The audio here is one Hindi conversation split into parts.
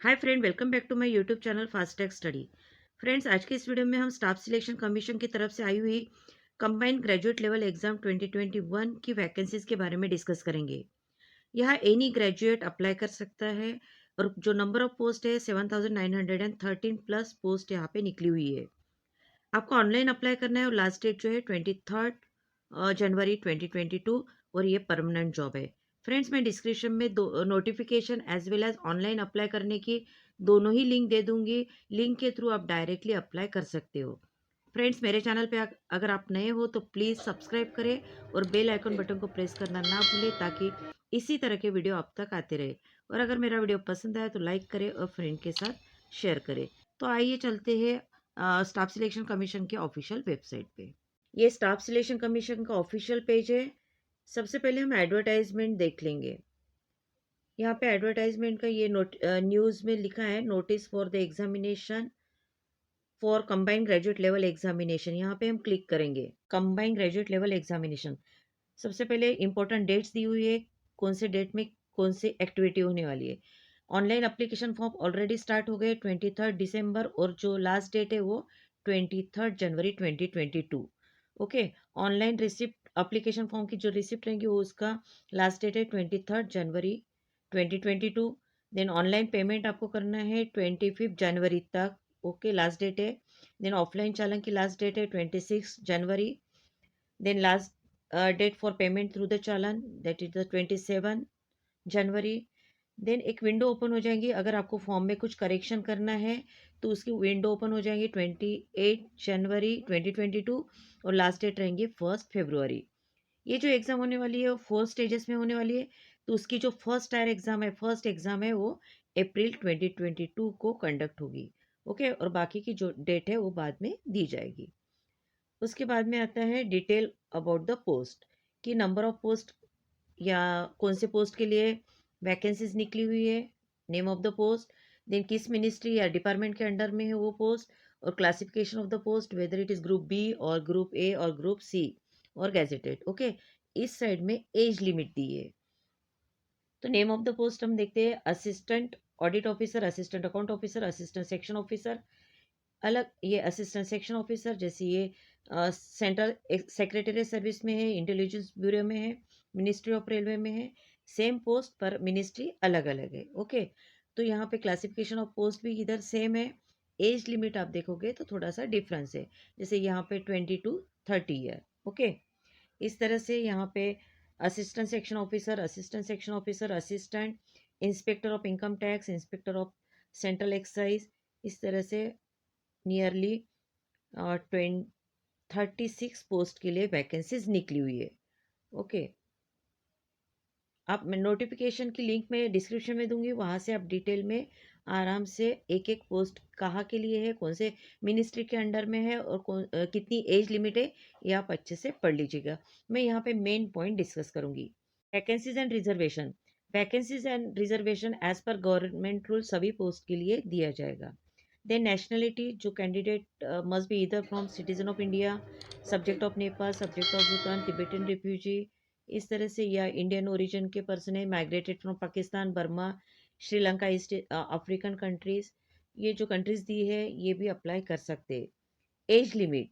Hi friend, welcome back to my YouTube channel fast tag study. Friends, आज के इस वीडियो में हम स्टाफ सिलेक्शन कमीशन की तरफ से आई हुई कंबाइंड ग्रेजुएट लेवल एग्जाम 2021 की वैकेंसीज के बारे में डिस्कस करेंगे। यहाँ एनी ग्रेजुएट अप्लाई कर सकता है और जो नंबर ऑफ पोस्ट है 7913 प्लस पोस्ट यहाँ पे निकली हुई है। आपको ऑनलाइन अप्लाई करना है और लास्ट डेट जो है 23 जनवरी 2022 और ये परमानेंट जॉब है। फ्रेंड्स, मैं डिस्क्रिप्शन में दो notification as well as online apply करने की दोनों ही लिंक दे दूंगी। लिंक के थ्रू आप डायरेक्टली अप्लाई कर सकते हो। फ्रेंड्स, मेरे चैनल पे अगर आप नए हो तो प्लीज़ सब्सक्राइब करें और बेल आइकन बटन को प्रेस करना ना भूलें ताकि इसी तरह के वीडियो आप तक आते रहे। और अगर मेरा वीडियो पसंद आए तो लाइक करें और फ्रेंड के साथ शेयर करें। तो आइए चलते हैं स्टाफ सिलेक्शन कमीशन के ऑफिशियल वेबसाइट पे। ये स्टाफ सिलेक्शन कमीशन का ऑफिशियल पेज है। सबसे पहले हम एडवर्टाइजमेंट देख लेंगे। यहाँ पे एडवर्टाइजमेंट का ये न्यूज़ में लिखा है, notice for the examination for combined graduate level examination. यहाँ पे हम क्लिक करेंगे कंबाइंड ग्रेजुएट लेवल एग्जामिनेशन। सबसे पहले इंपॉर्टेंट डेट्स दी हुई है, कौन से डेट में कौन सी एक्टिविटी होने वाली है। Online application form already start हो गए 23 दिसंबर और जो लास्ट डेट है वो 23 जनवरी 2022। Okay, online receipt application form की जो रिसिप्ट रहेंगी वो उसका लास्ट डेट है 23 जनवरी 2022। देन ऑनलाइन पेमेंट आपको करना है 25 जनवरी तक। ओके, लास्ट डेट है। देन ऑफलाइन चालान की लास्ट डेट है 26 जनवरी। Then last date for payment through the challan that is the 27 January. Then एक विंडो ओपन हो जाएंगी, अगर आपको फॉर्म में कुछ करेक्शन करना है तो उसकी विंडो ओपन हो जाएंगी 28 जनवरी 2022 और लास्ट डेट रहेंगी 1 फरवरी। ये जो एग्ज़ाम होने वाली है वो 4 स्टेजेस में होने वाली है। तो उसकी जो फर्स्ट एग्ज़ाम है वो अप्रैल 2022 को कंडक्ट होगी। ओके, और बाकी की जो डेट है वो बाद में दी जाएगी। उसके बाद में आता है डिटेल अबाउट द पोस्ट कि नंबर ऑफ पोस्ट या कौन से पोस्ट के लिए वैकेंसीज निकली हुई है, name of the post, then किस मिनिस्ट्री या डिपार्टमेंट के अंडर में है वो पोस्ट, और classification of the post whether it is group B और ग्रुप ए और ग्रुप सी और गैजेटेड। ओके, इस साइड में एज लिमिट दी है। तो नेम ऑफ द पोस्ट हम देखते हैं, assistant audit officer, assistant account officer, assistant section officer. अलग ये असिस्टेंट सेक्शन ऑफिसर जैसे ये सेंट्रल सेक्रेटरी सर्विस में है, इंटेलिजेंस ब्यूरो में है, मिनिस्ट्री ऑफ रेलवे में है। सेम पोस्ट पर मिनिस्ट्री अलग अलग है। ओके, तो यहाँ पे क्लासिफिकेशन ऑफ पोस्ट भी इधर सेम है। एज लिमिट आप देखोगे तो थोड़ा सा डिफरेंस है, जैसे यहाँ पे 20 to 30 ईयर। ओके, इस तरह से यहाँ पे assistant section officer, assistant section officer, assistant inspector of income tax, inspector of central excise, इस तरह से नियरली 36 पोस्ट के लिए वैकेंसीज निकली हुई है। ओके, आप मैं नोटिफिकेशन की लिंक मैं डिस्क्रिप्शन में दूंगी, वहाँ से आप डिटेल में आराम से एक एक पोस्ट कहाँ के लिए है, कौन से मिनिस्ट्री के अंडर में है और कितनी एज लिमिट है, ये आप अच्छे से पढ़ लीजिएगा। मैं यहाँ पे मेन पॉइंट डिस्कस करूंगी। Vacancies and reservation. Vacancies and reservation as per government rule सभी पोस्ट के लिए दिया जाएगा। देन नेशनलिटी, जो candidate must be either from citizen of India, subject of Nepal, subject of Bhutan, Tibetan refugee, इस तरह से, या इंडियन ओरिजिन के पर्सन है, migrated from Pakistan, Burma, Sri Lanka, East African countries. ये जो कंट्रीज दी है ये भी अप्लाई कर सकते हैं। एज लिमिट,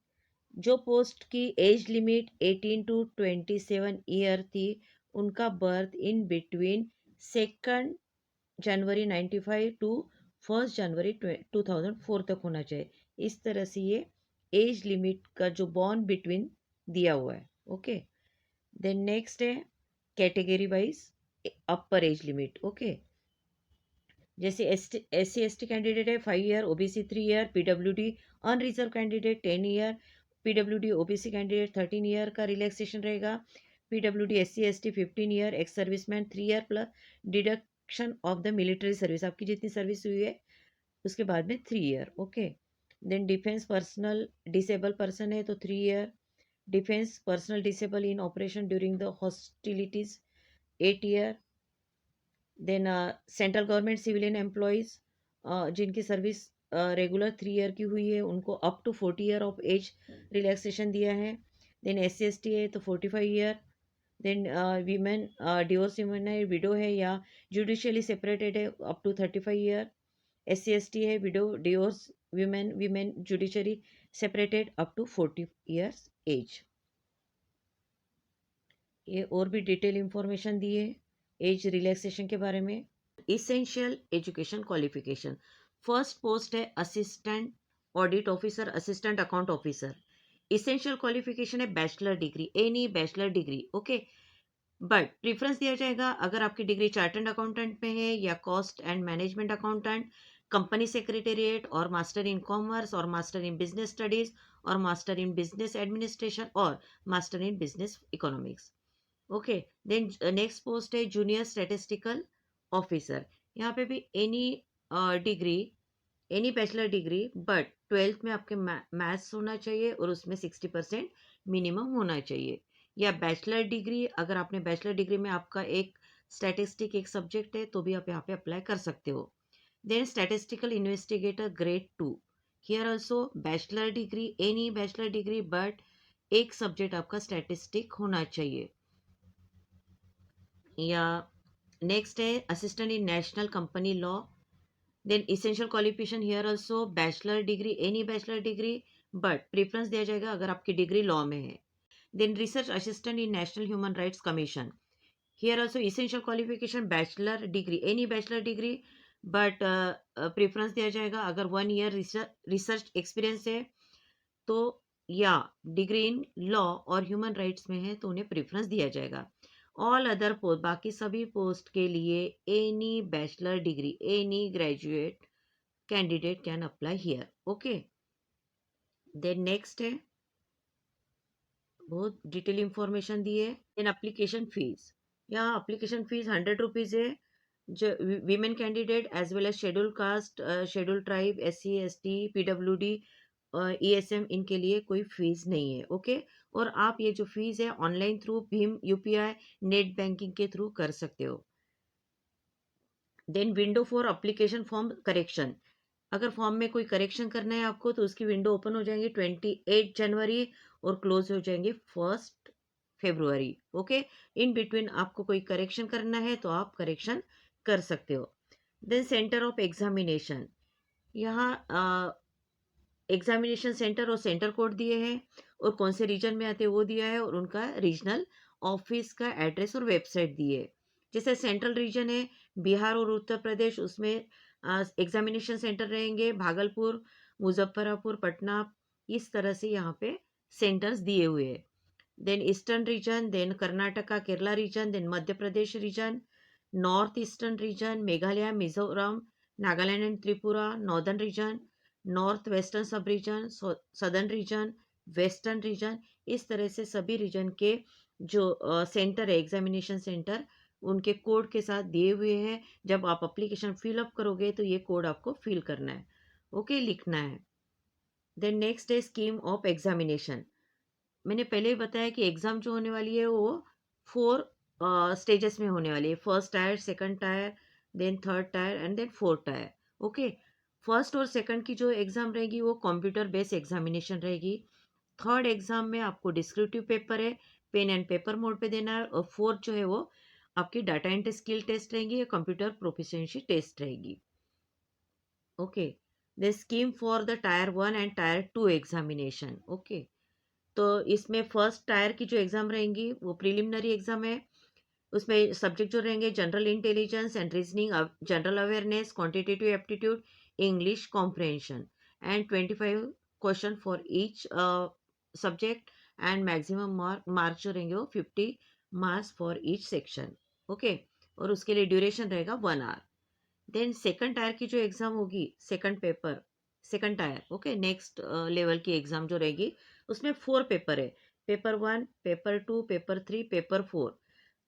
जो पोस्ट की एज लिमिट 18 to 27 ईयर थी, उनका बर्थ इन बिटवीन 2 जनवरी 1995 टू 1 जनवरी 2004 तक होना चाहिए। इस तरह से ये एज लिमिट का जो बॉर्न बिटवीन दिया हुआ है। ओके, देन नेक्स्ट है category wise upper age limit. Okay, जैसे SC ST कैंडिडेट है 5 year, OBC 3 year, PWD unreserved candidate 10 year, PWD OBC candidate 13 year का रिलैक्सेशन रहेगा, PWD SC ST 15 year, ex serviceman 3 year plus deduction of the military service, आपकी जितनी सर्विस हुई है उसके बाद में 3 year. Okay, then defence personnel disable person है तो 3 year, defence personnel disable in operation during the hostilities 8 year. Then central government civilian employees जिनकी सर्विस रेगुलर 3 ईयर की हुई है उनको up to 40 year of age relaxation दिया है। देन SC ST है तो 45 year. Then women divorce women है, विडो है या जुडिशियली सेपरेटेड है, अप टू 35 ईयर। SC/ST है, widow, divorce, women judiciary separated up to 40 years age. ये और भी डिटेल इंफॉर्मेशन दी है एज रिलैक्सेशन के बारे में। Essential education qualification, first post है assistant audit officer, assistant account officer. Essential qualification है bachelor degree, any bachelor degree, okay. But preference दिया जाएगा अगर आपकी डिग्री चार्टर्ड अकाउंटेंट में है या cost and management accountant, company secretariat और मास्टर इन कॉमर्स और मास्टर इन बिजनेस स्टडीज और मास्टर इन बिजनेस एडमिनिस्ट्रेशन और master in business economics, okay. Then next post है जूनियर स्टैटिस्टिकल ऑफिसर। यहाँ पे भी any degree, any bachelor degree, but twelfth में आपके मैथ्स होना चाहिए और उसमें 60% मिनिमम होना चाहिए। या बैचलर डिग्री, अगर आपने बैचलर डिग्री में आपका एक स्टैटिस्टिक एक सब्जेक्ट है तो भी आप यहाँ पे अप्लाई कर सकते हो। Then statistical investigator grade 2, here also bachelor degree, any bachelor degree, but एक सब्जेक्ट आपका स्टैटिस्टिक होना चाहिए। या नेक्स्ट है assistant in national company law. Then essential qualification here also bachelor degree, any bachelor degree, but preference दिया जाएगा अगर आपकी डिग्री लॉ में है। Then research assistant in national human rights commission, here also essential qualification bachelor degree, any bachelor degree, but preference दिया जाएगा अगर 1 ईयर रिसर्च एक्सपीरियंस है तो, या डिग्री इन लॉ और ह्यूमन राइट्स में है तो उन्हें प्रेफरेंस दिया जाएगा। ऑल अदर पोस्ट, बाकी सभी पोस्ट के लिए any bachelor degree, any graduate candidate can apply here, okay. Then next है, बहुत डिटेल इंफॉर्मेशन दी है। इन एप्लीकेशन फीस, यहाँ एप्लीकेशन फीस 100 रुपीज़ है। जो women candidate as well as schedule caste, schedule tribe, SC/ST, PWD, ESM, इनके लिए कोई फीस नहीं है, ओके। और आप ये जो फीस है ऑनलाइन थ्रू भीम UPI नेट बैंकिंग के थ्रू कर सकते हो। Then window for application form correction, अगर फॉर्म में कोई करेक्शन करना है आपको तो उसकी विंडो ओपन हो जाएंगी 28 जनवरी और क्लोज हो जाएंगे 1 फरवरी, ओके। इन बिटवीन आपको कोई करेक्शन करना है तो आप करेक्शन कर सकते हो। देन सेंटर ऑफ एग्जामिनेशन, यहाँ एग्जामिनेशन सेंटर और सेंटर कोड दिए हैं और कौन से रीजन में आते हैं वो दिया है और उनका रीजनल ऑफिस का एड्रेस और वेबसाइट दी है। जैसे सेंट्रल रीजन है बिहार और उत्तर प्रदेश, उसमें एग्जामिनेशन सेंटर रहेंगे भागलपुर, मुजफ्फरपुर, पटना, इस तरह से यहाँ पे सेंटर्स दिए हुए हैं। Then eastern region, then Karnataka Kerala region, then Madhya Pradesh region, north eastern region, Meghalaya, Mizoram, Nagaland and Tripura, northern region, north western sub region, southern region, western region, इस तरह से सभी रीजन के जो सेंटर है एग्जामिनेशन सेंटर, उनके कोड के साथ दिए हुए हैं। जब आप एप्लीकेशन फिल अप करोगे तो ये कोड आपको फिल करना है, ओके, लिखना है। देन नेक्स्ट है स्कीम ऑफ एग्जामिनेशन, मैंने पहले ही बताया कि एग्ज़ाम जो होने वाली है वो 4 स्टेजेस में होने वाली है। First tier, second tier, then third tier and then fourth tier, okay. First और सेकंड की जो एग्ज़ाम रहेगी वो कंप्यूटर बेस्ड एग्जामिनेशन रहेगी। थर्ड एग्ज़ाम में आपको डिस्क्रिप्टिव पेपर है, पेन एंड पेपर मोड पे देना है। और फोर्थ जो है वो आपकी डाटा एंट्री स्किल टेस्ट रहेगी या कंप्यूटर प्रोफिशिएंसी टेस्ट रहेगी, okay. The scheme for the tyre 1 and tyre 2 examination, okay. तो इसमें फर्स्ट टायर की जो एग्ज़ाम रहेंगी वो प्रिलिमिनरी एग्ज़ाम है। उसमें सब्जेक्ट जो रहेंगे general intelligence and reasoning, general awareness, quantitative aptitude, English comprehension, and 25 question for each subject, and maximum marks जो रहेंगे वो 50 marks for each section, okay. और उसके लिए ड्यूरेशन रहेगा 1 आवर। देन सेकंड टायर की जो एग्ज़ाम होगी, second paper, second tier, okay, next level की एग्ज़ाम जो रहेगी उसमें 4 पेपर है, पेपर 1, पेपर 2, पेपर 3, पेपर 4।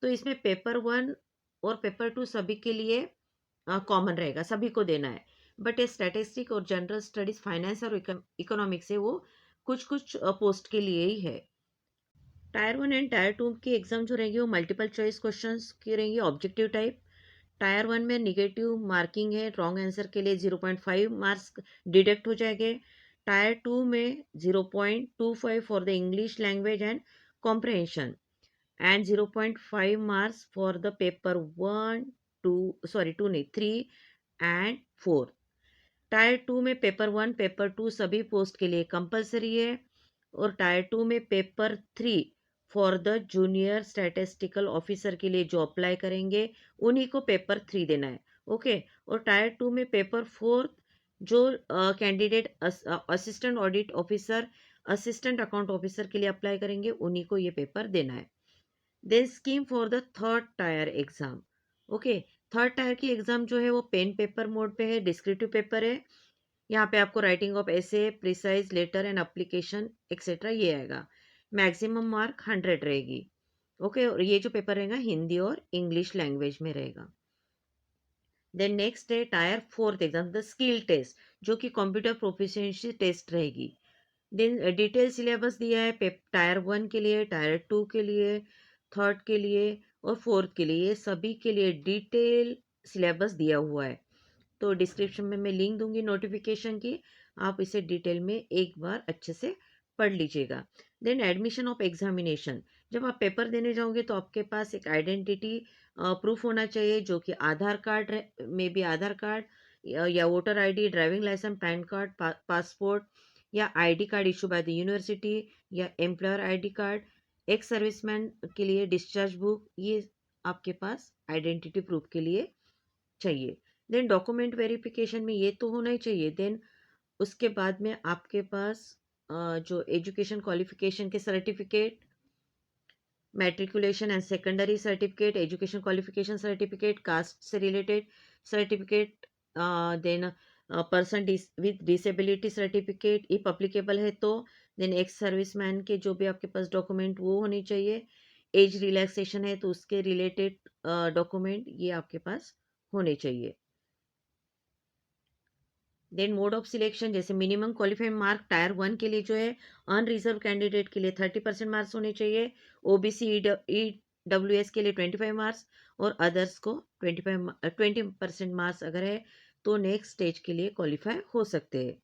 तो इसमें पेपर 1 और पेपर 2 सभी के लिए कॉमन रहेगा, सभी को देना है। बट ये स्टैटिस्टिक और जनरल स्टडीज, फाइनेंस और इकोनॉमिक्स है वो कुछ कुछ पोस्ट के लिए ही है। टायर 1 एंड टायर 2 की एग्जाम जो रहेगी वो मल्टीपल चॉइस क्वेश्चंस की रहेंगी, ऑब्जेक्टिव टाइप। टायर 1 में निगेटिव मार्किंग है, रॉन्ग आंसर के लिए 0.5 मार्क्स डिडक्ट हो जाएंगे। टायर 2 में 0.25 for the English language and comprehension, and 0.5 marks for the paper 1, 2, sorry 2 नहीं 3 एंड 4। टायर 2 में पेपर 1, पेपर 2 सभी पोस्ट के लिए कंपलसरी है, और टायर 2 में paper 3 for the junior statistical officer के लिए जो अप्लाई करेंगे उन्हीं को पेपर 3 देना है। ओके। और टायर 2 में पेपर 4 जो candidate assistant audit officer, assistant account officer के लिए अप्लाई करेंगे उन्हीं को ये पेपर देना है। Then scheme for the third tier exam. Okay. Third tier की एग्जाम जो है वो पेन पेपर मोड पे है, डिस्क्रिप्टिव पेपर है। यहाँ पे आपको राइटिंग ऑफ ऐसे, precise letter and application etcetera ये आएगा। मैक्सिमम मार्क 100 रहेगी। ओके। और ये जो पेपर रहेगा हिंदी और इंग्लिश लैंग्वेज में रहेगा। देन नेक्स्ट है tier fourth exam, the skill test, जो कि कंप्यूटर प्रोफिशिएंसी टेस्ट रहेगी। देन डिटेल सिलेबस दिया है टायर 1 के लिए, टायर 2 के लिए, थर्ड के लिए और फोर्थ के लिए, ये सभी के लिए डिटेल सिलेबस दिया हुआ है। तो डिस्क्रिप्शन में मैं लिंक दूंगी नोटिफिकेशन की, आप इसे डिटेल में एक बार अच्छे से पढ़ लीजिएगा। देन एडमिशन ऑफ एग्जामिनेशन, जब आप पेपर देने जाओगे तो आपके पास एक आइडेंटिटी प्रूफ होना चाहिए, जो कि आधार कार्ड में भी आधार कार्ड या voter ID, driving licence, PAN card, passport या ID card issue by the university या employer ID card, ex serviceman के लिए डिस्चार्ज बुक, ये आपके पास आइडेंटिटी प्रूफ के लिए चाहिए। देन डॉक्यूमेंट वेरिफिकेशन में ये तो होना ही चाहिए। देन उसके बाद में आपके पास जो एजुकेशन क्वालिफिकेशन के certificate, matriculation and secondary certificate, education qualification certificate, caste से related certificate, then person with disability certificate if applicable है तो, देन एक्स सर्विसमैन के जो भी आपके पास डॉक्यूमेंट वो होने चाहिए। एज रिलैक्सेशन है तो उसके रिलेटेड डॉक्यूमेंट ये आपके पास होने चाहिए। देन मोड ऑफ सिलेक्शन, जैसे मिनिमम क्वालिफाइंग मार्क टायर 1 के लिए जो है अनरिजर्व कैंडिडेट के लिए 30% मार्क्स होने चाहिए, ओबीसी ईडब्ल्यूएस के लिए 25 मार्क्स और अदर्स को 20% मार्क्स अगर है तो नेक्स्ट स्टेज के लिए क्वालिफाई हो सकते हैं।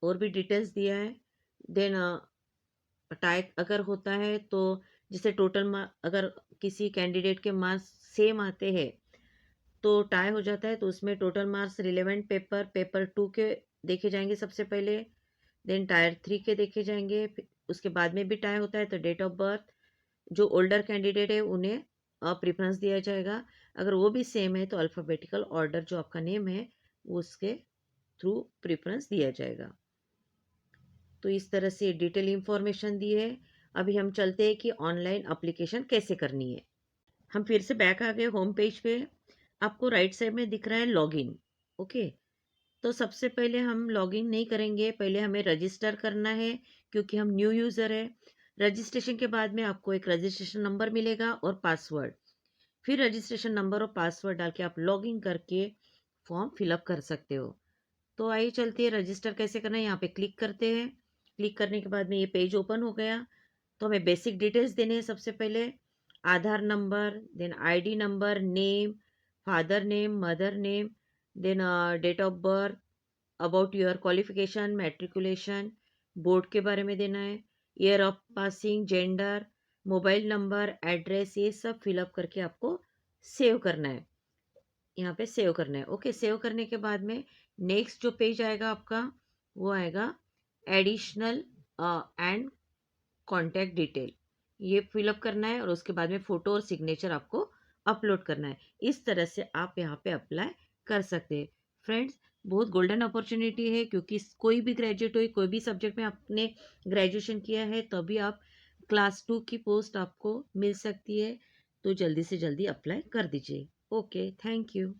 और भी डिटेल्स दिया है। देन टाइप अगर होता है तो जैसे टोटल अगर किसी कैंडिडेट के मार्क्स सेम आते हैं तो टाई हो जाता है, तो उसमें total marks relevant paper paper 2 के देखे जाएंगे सबसे पहले, देन टायर 3 के देखे जाएंगे, फिर उसके बाद में भी टाई होता है तो डेट ऑफ बर्थ जो ओल्डर कैंडिडेट है उन्हें प्रेफरेंस दिया जाएगा। अगर वो भी सेम है तो अल्फ़ाबेटिकल ऑर्डर जो आपका नेम है वो उसके थ्रू प्रेफरेंस दिया जाएगा। तो इस तरह से डिटेल इंफॉर्मेशन दी है। अभी हम चलते हैं कि ऑनलाइन अप्लीकेशन कैसे करनी है। हम फिर से बैक आ गए होम पेज पे। आपको राइट साइड में दिख रहा है लॉगिन। ओके। तो सबसे पहले हम लॉगिन नहीं करेंगे, पहले हमें रजिस्टर करना है क्योंकि हम न्यू यूज़र है। रजिस्ट्रेशन के बाद में आपको एक रजिस्ट्रेशन नंबर मिलेगा और पासवर्ड, फिर रजिस्ट्रेशन नंबर और पासवर्ड डाल के आप लॉगिन करके फॉर्म फिलअप कर सकते हो। तो आइए चलते हैं रजिस्टर कैसे करना है, यहाँ पे क्लिक करते हैं। क्लिक करने के बाद में ये पेज ओपन हो गया। तो हमें बेसिक डिटेल्स देने हैं सबसे पहले, Aadhaar number, then ID number, name, father name, mother name, then date of birth, about your qualification, matriculation, board के बारे में देना है, year of passing, gender, mobile number, address, ये सब फिलअप करके आपको सेव करना है। यहाँ पे सेव करना है। ओके। सेव करने के बाद में नेक्स्ट जो पेज आएगा आपका वो आएगा एडिशनल एंड कॉन्टैक्ट डिटेल, ये फिलअप करना है और उसके बाद में फ़ोटो और सिग्नेचर आपको अपलोड करना है। इस तरह से आप यहाँ पे अप्लाई कर सकते हैं। फ्रेंड्स, बहुत गोल्डन अपॉर्चुनिटी है क्योंकि कोई भी ग्रेजुएट हो, कोई भी सब्जेक्ट में आपने ग्रेजुएशन किया है तभी आप क्लास 2 की पोस्ट आपको मिल सकती है। तो जल्दी से जल्दी अप्लाई कर दीजिए। Okay, thank you.